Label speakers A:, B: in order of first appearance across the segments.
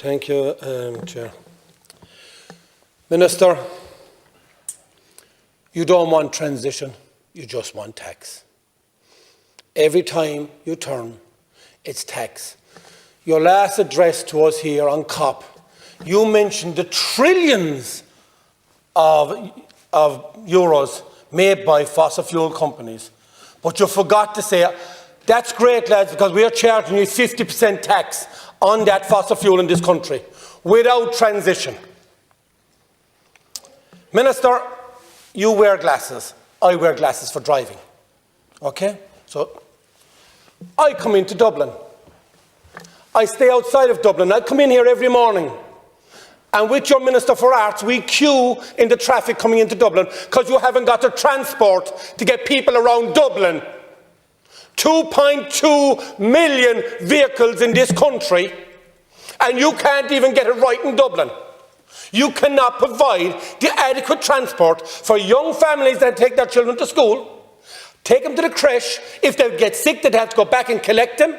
A: Thank you, Chair. Minister, you don't want transition, you just want tax. Every time you turn, it's tax. Your last address to us here on COP, you mentioned the trillions of euros made by fossil fuel companies. But you forgot to say, that's great, lads, because we are charging you 50% tax on that fossil fuel in this country without transition. Minister, you wear glasses. I wear glasses for driving. Okay? So, I come into Dublin. I stay outside of Dublin. I come in here every morning. And with your Minister for Arts, we queue in the traffic coming into Dublin because you haven't got the transport to get people around Dublin. 2.2 million vehicles in this country, and you can't even get it right in Dublin. You cannot provide the adequate transport for young families that take their children to school, take them to the creche. If they get sick, they'd have to go back and collect them.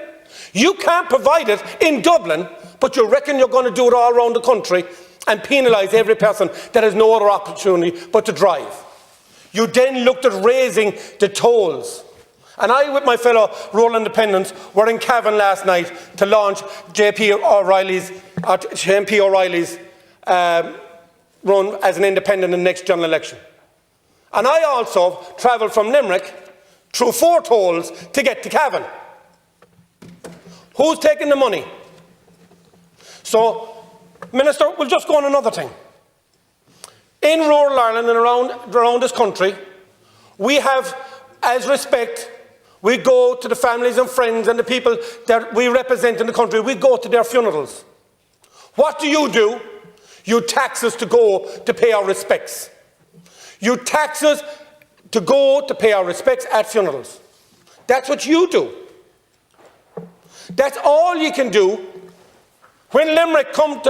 A: You can't provide it in Dublin, but you reckon you're going to do it all around the country and penalise every person that has no other opportunity but to drive. You then looked at raising the tolls. And I, with my fellow rural independents, were in Cavan last night to launch MP O'Reilly's run as an independent in the next general election. And I also travelled from Limerick through 4 tolls to get to Cavan. Who's taking the money? So, Minister, we'll just go on another thing. In rural Ireland and around this country, we have, as respect, we go to the families and friends and the people that we represent in the country, we go to their funerals. What do? You tax us to go to pay our respects. You tax us to go to pay our respects at funerals. That's what you do. That's all you can do. When Limerick come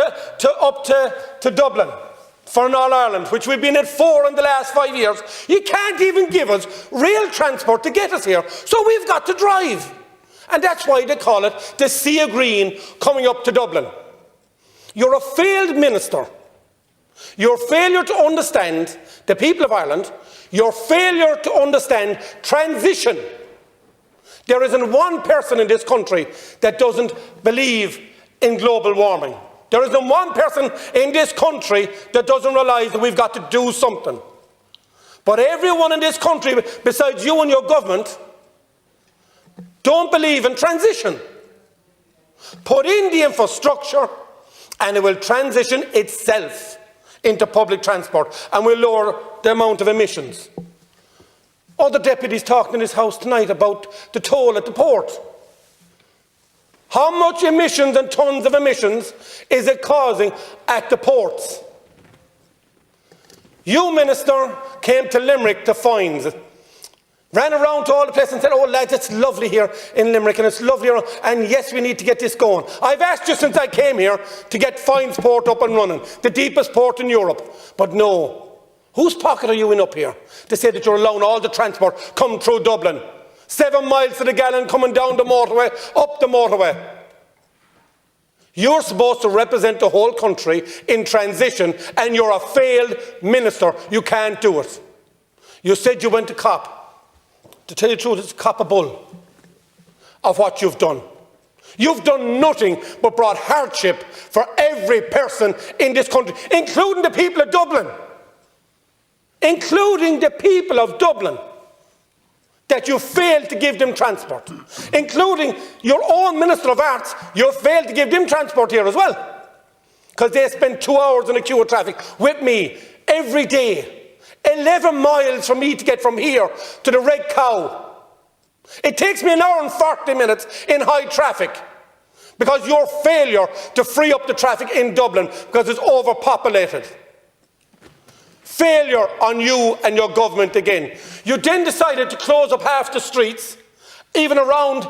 A: up to Dublin for an All-Ireland, which we've been at 4 in the last 5 years, you can't even give us real transport to get us here, so we've got to drive. And that's why they call it the Sea of Green coming up to Dublin. You're a failed minister. Your failure to understand the people of Ireland, your failure to understand transition. There isn't one person in this country that doesn't believe in global warming. There isn't one person in this country that doesn't realise that we've got to do something. But everyone in this country, besides you and your government, don't believe in transition. Put in the infrastructure and it will transition itself into public transport and will lower the amount of emissions. Other deputies talking in this House tonight about the toll at the port. How much emissions and tons of emissions is it causing at the ports? You, Minister, came to Limerick to fines. Ran around to all the places and said, oh lads, it's lovely here in Limerick and it's lovely around, and yes, we need to get this going. I've asked you since I came here to get Fines Port up and running, the deepest port in Europe. But no. Whose pocket are you in up here to say that you're allowing all the transport come through Dublin? 7 miles to the gallon coming down the motorway, up the motorway. You're supposed to represent the whole country in transition and you're a failed minister. You can't do it. You said you went to COP. To tell you the truth, it's COP a bull of what you've done. You've done nothing but brought hardship for every person in this country, including the people of Dublin. Including the people of Dublin. That you failed to give them transport. Including your own Minister of Arts, you failed to give them transport here as well. Because they spend 2 hours in a queue of traffic with me every day. 11 miles for me to get from here to the Red Cow. It takes me 1 hour and 40 minutes in high traffic. Because your failure to free up the traffic in Dublin because it's overpopulated. Failure on you and your government again. You then decided to close up half the streets, even around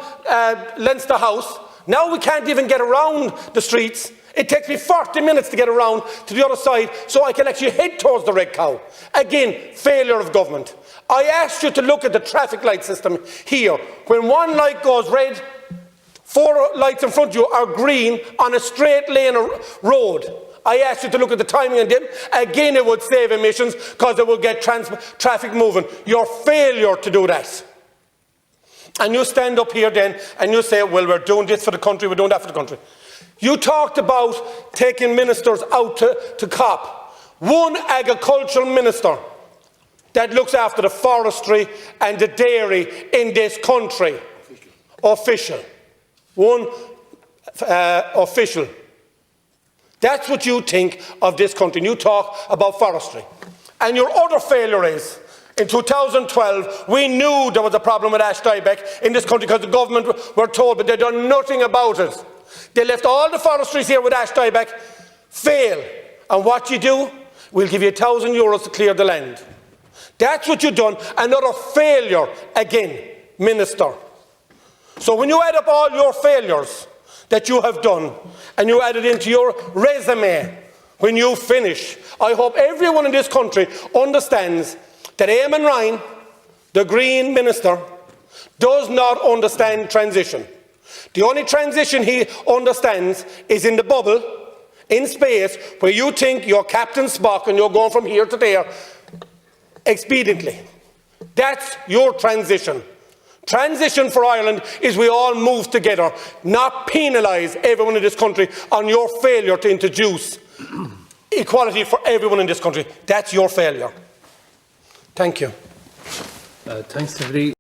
A: Leinster House. Now we can't even get around the streets. It takes me 40 minutes to get around to the other side so I can actually head towards the Red Cow. Again, failure of government. I asked you to look at the traffic light system here. When one light goes red, 4 lights in front of you are green on a straight lane road. I asked you to look at the timing on them. Again, it would save emissions because it would get traffic moving. Your failure to do that. And you stand up here then and you say, well, we're doing this for the country, we're doing that for the country. You talked about taking ministers out to COP. One agricultural minister that looks after the forestry and the dairy in this country. Official. One official. That's what you think of this country. You talk about forestry. And your other failure is, in 2012, we knew there was a problem with ash dieback in this country because the government were told, but they've done nothing about it. They left all the forestries here with ash dieback fail. And what you do? We'll give you €1,000 to clear the land. That's what you've done. Another failure again, Minister. So when you add up all your failures that you have done and you add it into your resume when you finish, I hope everyone in this country understands that Eamon Ryan, the Green Minister, does not understand transition. The only transition he understands is in the bubble, in space, where you think you're Captain Spock and you're going from here to there expediently. That's your transition. Transition for Ireland is we all move together, not penalise everyone in this country on your failure to introduce equality for everyone in this country. That's your failure. Thank you.
B: Thanks, everybody.